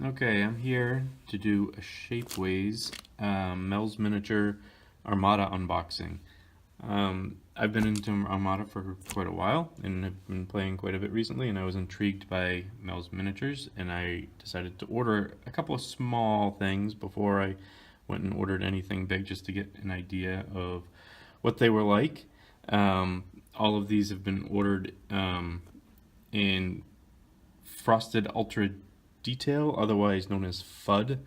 Okay, I'm here to do a Shapeways Mel's Miniature Armada unboxing. I've been into Armada for quite a while and have been playing quite a bit recently, and I was intrigued by Mel's Miniatures, and I decided to order a couple of small things before I went and ordered anything big, just to get an idea of what they were like. All of these have been ordered in Frosted Ultra Detail, otherwise known as FUD.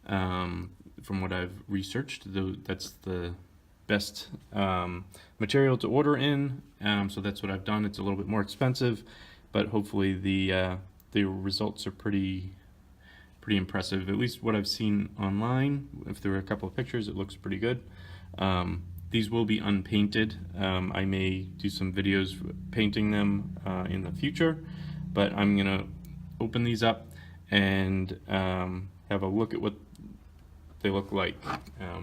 From what I've researched, that's the best material to order in, so that's what I've done. It's a little bit more expensive, but hopefully the results are pretty impressive. At least what I've seen online. If there were a couple of pictures, it looks pretty good. These will be unpainted. I may do some videos painting them in the future, but I'm gonna open these up and have a look at what they look like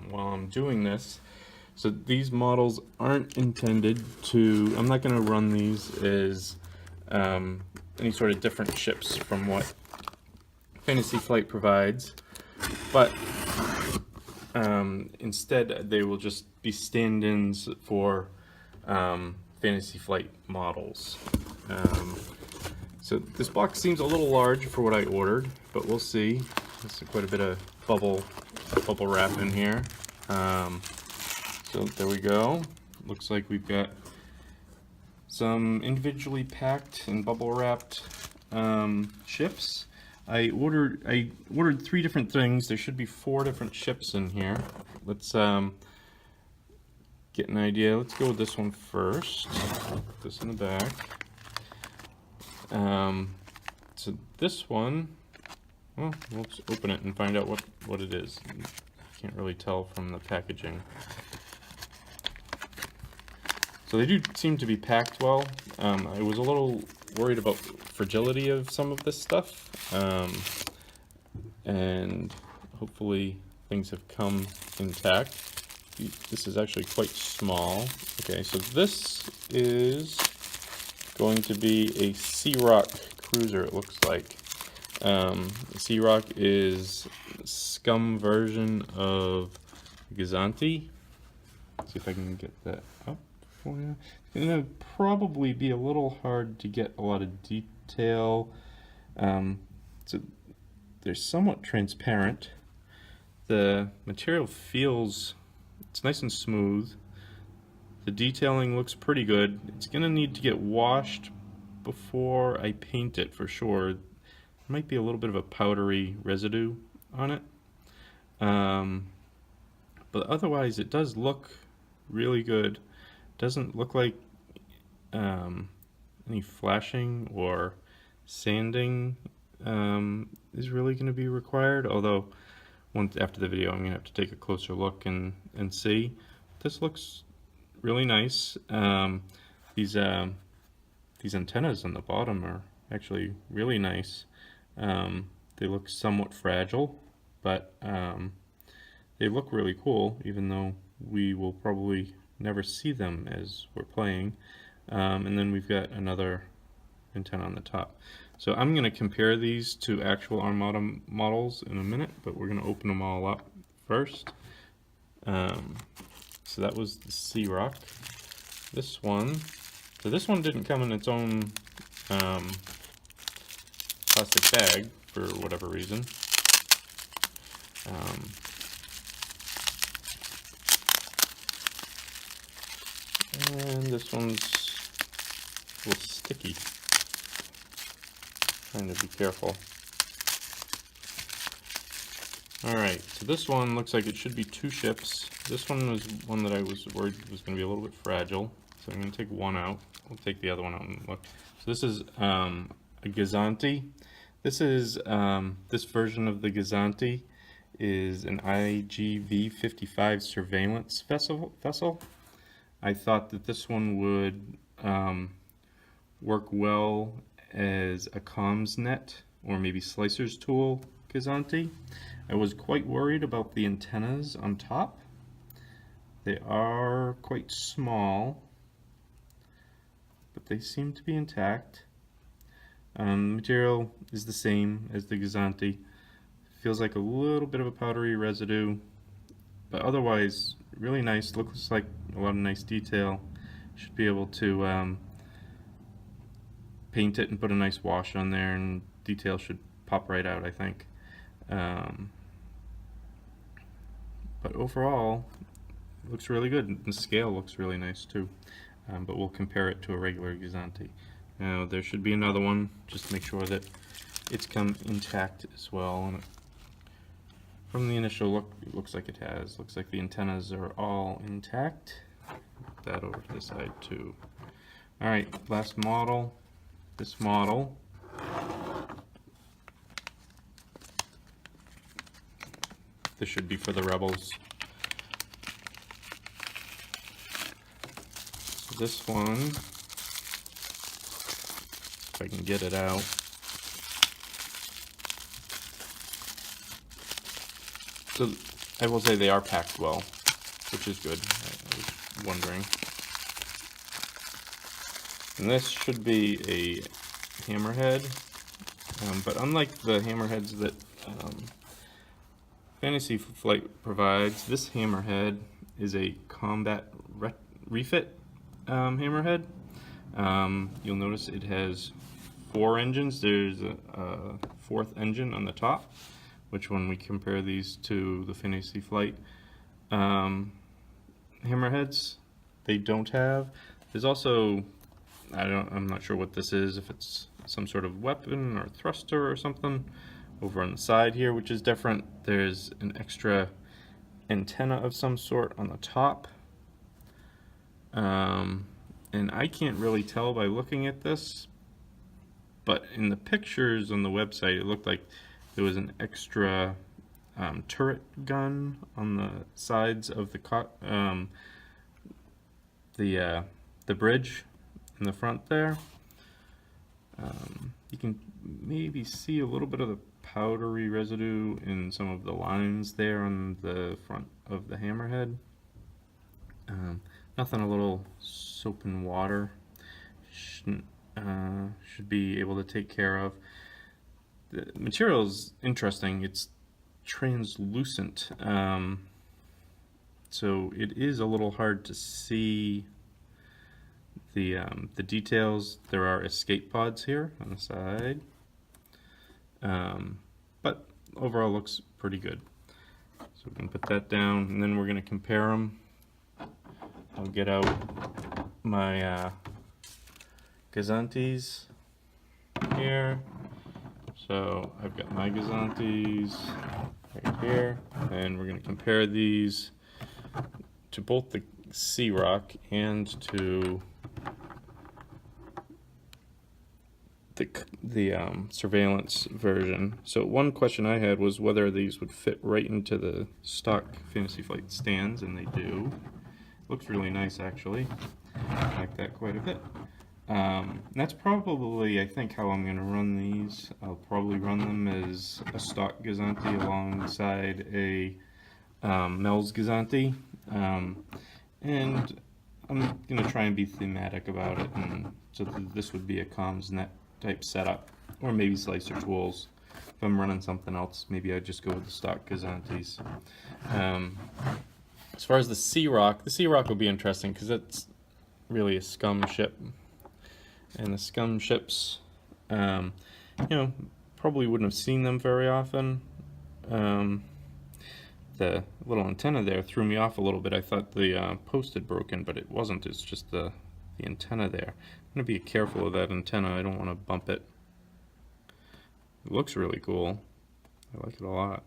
while I'm doing this. So these models aren't intended to, I'm not going to run these as any sort of different ships from what Fantasy Flight provides, but instead they will just be stand-ins for Fantasy Flight models. So this box seems a little large for what I ordered, but we'll see. There's quite a bit of bubble wrap in here. So there we go. Looks like we've got some individually packed and bubble wrapped ships. I ordered 3 different things. There should be 4 different ships in here. Let's get an idea. Let's go with this one first. Put this in the back. So this one, well, let's open it and find out what it is. Can't really tell from the packaging. So they do seem to be packed well. I was a little worried about fragility of some of this stuff, and hopefully things have come intact. This is actually quite small. Okay, so this is going to be a C-ROC cruiser, it looks like. C-ROC is a scum version of Gozanti. See if I can get that up for you. It's going to probably be a little hard to get a lot of detail. So they're somewhat transparent. The material feels, it's nice and smooth. The detailing looks pretty good. It's going to need to get washed before I paint it for sure. There might be a little bit of a powdery residue on it. But otherwise it does look really good. Doesn't look like any flashing or sanding is really going to be required, although after the video I'm going to have to take a closer look and see. This looks really nice. These antennas on the bottom are actually really nice. They look somewhat fragile, but they look really cool, even though we will probably never see them as we're playing. And then we've got another antenna on the top. So I'm going to compare these to actual Armada models in a minute, but we're going to open them all up first. So that was the C-ROC. This one, so this one didn't come in its own plastic bag for whatever reason. And this one's a little sticky. Trying to be careful. Alright, so this one looks like it should be 2 ships. This one was one that I was worried was going to be a little bit fragile, so I'm going to take one out. We'll take the other one out and look. So this is a Ghazanti. This is this version of the Ghazanti is an IGV-55 surveillance vessel. I thought that this one would work well as a comms net or maybe slicer's tool Gozanti. I was quite worried about the antennas on top. They are quite small, but they seem to be intact. Material is the same as the Gozanti. Feels like a little bit of a powdery residue, but otherwise really nice. Looks like a lot of nice detail. Should be able to paint it and put a nice wash on there, and detail should pop right out, I think. But overall, it looks really good. The scale looks really nice too. But we'll compare it to a regular Gozanti. Now there should be another one, just to make sure that it's come intact as well. And from the initial look, it looks like it has. Looks like the antennas are all intact. Put that over to the side too. Alright, last model. This model. This should be for the Rebels. So this one, if I can get it out. So I will say they are packed well, which is good. I was wondering. And this should be a Hammerhead, but unlike the Hammerheads that Fantasy Flight provides, this Hammerhead is a combat refit Hammerhead. You'll notice it has 4 engines. There's a 4th engine on the top, which when we compare these to the Fantasy Flight Hammerheads, they don't have. There's also, I'm not sure what this is, if it's some sort of weapon or thruster or something. Over on the side here, which is different, there's an extra antenna of some sort on the top. And I can't really tell by looking at this, but in the pictures on the website, it looked like there was an extra turret gun on the sides of the bridge in the front there. You can maybe see a little bit of the powdery residue in some of the lines there on the front of the Hammerhead. Nothing a little soap and water should be able to take care of. The material is interesting. It's translucent, so it is a little hard to see the details. There are escape pods here on the side, but overall looks pretty good. So we can put that down, and then we're going to compare them. I'll get out my Gozantis here. So I've got my Gozantis right here, and we're going to compare these to both the C-ROC and to the surveillance version. So one question I had was whether these would fit right into the stock Fantasy Flight stands, and they do. Looks really nice, actually. I like that quite a bit. That's probably, I think, how I'm going to run these. I'll probably run them as a stock Gozanti alongside a Mel's Gozanti. And I'm going to try and be thematic about it, and so this would be a comms net type setup, or maybe slicer tools. If I'm running something else, maybe I'd just go with the stock Gozantis. As far as the C-ROC will be interesting because it's really a scum ship, and the scum ships, you know, probably wouldn't have seen them very often. The little antenna there threw me off a little bit. I thought the post had broken, but it wasn't. It's just the antenna there. I'm going to be careful of that antenna. I don't want to bump it. It looks really cool. I like it a lot.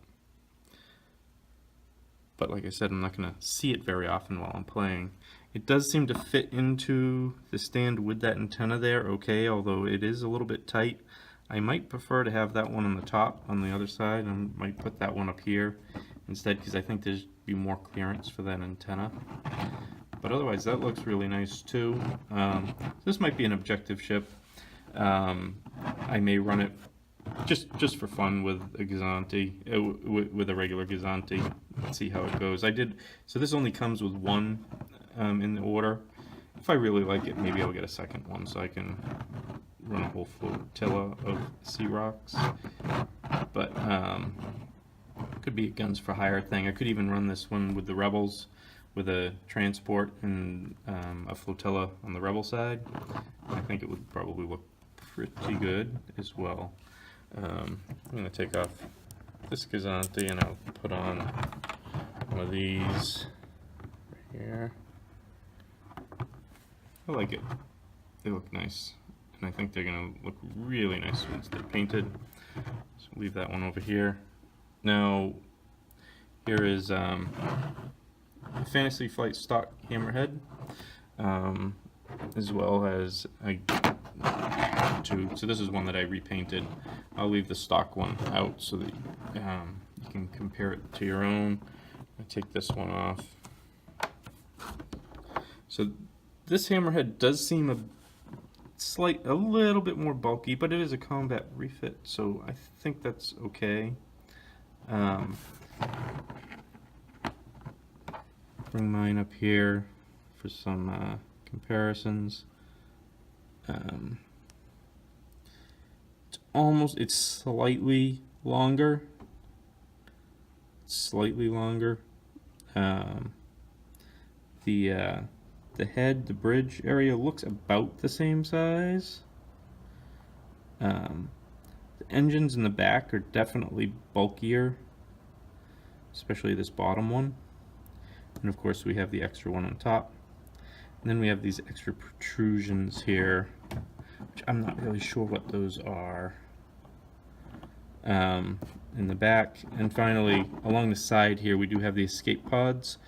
But like I said, I'm not going to see it very often while I'm playing. It does seem to fit into the stand with that antenna there, okay, although it is a little bit tight. I might prefer to have that one on the top on the other side. I might put that one up here instead because I think there's be more clearance for that antenna. But otherwise, that looks really nice too. This might be an objective ship. I may run it just for fun with a Gozanti, with a regular Gozanti. Let's see how it goes. So this only comes with one in the order. If I really like it, maybe I'll get a second one so I can run a whole flotilla of C-ROCs. But could be a guns for hire thing. I could even run this one with the Rebels, with a transport and a flotilla on the Rebel side. I think it would probably look pretty good as well. I'm going to take off this Gozanti and I'll put on one of these right here. I like it. They look nice. And I think they're going to look really nice once they're painted. So leave that one over here. Now, here is Fantasy Flight stock Hammerhead, as well as two. So this is one that I repainted. I'll leave the stock one out so that you can compare it to your own. I take this one off. So this Hammerhead does seem a little bit more bulky, but it is a combat refit, so I think that's okay. Bring mine up here for some comparisons. It's slightly longer. The head, the bridge area looks about the same size. The engines in the back are definitely bulkier, especially this bottom one. And of course we have the extra one on top. And then we have these extra protrusions here, which I'm not really sure what those are, in the back. And finally, along the side here, we do have the escape pods,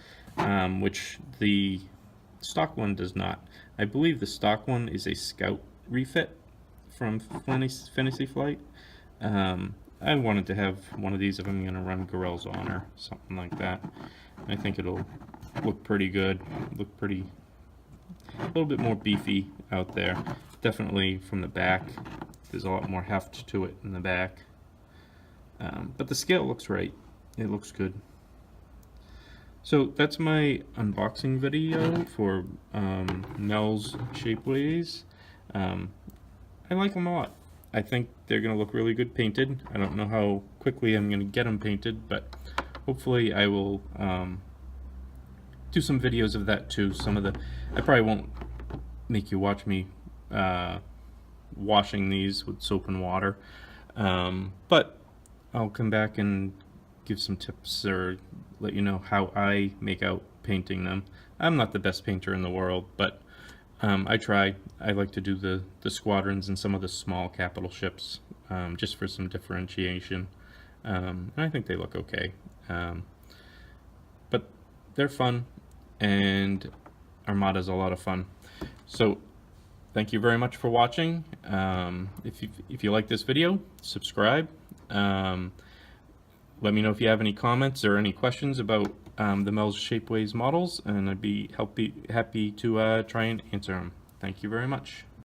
which the stock one does not. I believe the stock one is a Scout refit from Fantasy Flight. I wanted to have one of these if I'm going to run Gorell's Honor, something like that. I think it'll look pretty good, a little bit more beefy out there. Definitely from the back, there's a lot more heft to it in the back. But the scale looks right, it looks good. So that's my unboxing video for Mel's Shapeways. I like them a lot. I think they're going to look really good painted. I don't know how quickly I'm going to get them painted, but hopefully I will do some videos of that too. I probably won't make you watch me washing these with soap and water, but I'll come back and give some tips or let you know how I make out painting them. I'm not the best painter in the world, but I try. I like to do the squadrons and some of the small capital ships, just for some differentiation, and I think they look okay. But they're fun, and Armada's a lot of fun. So thank you very much for watching. If you like this video, subscribe. Let me know if you have any comments or any questions about the Mel's Shapeways models, and I'd be happy to try and answer them. Thank you very much.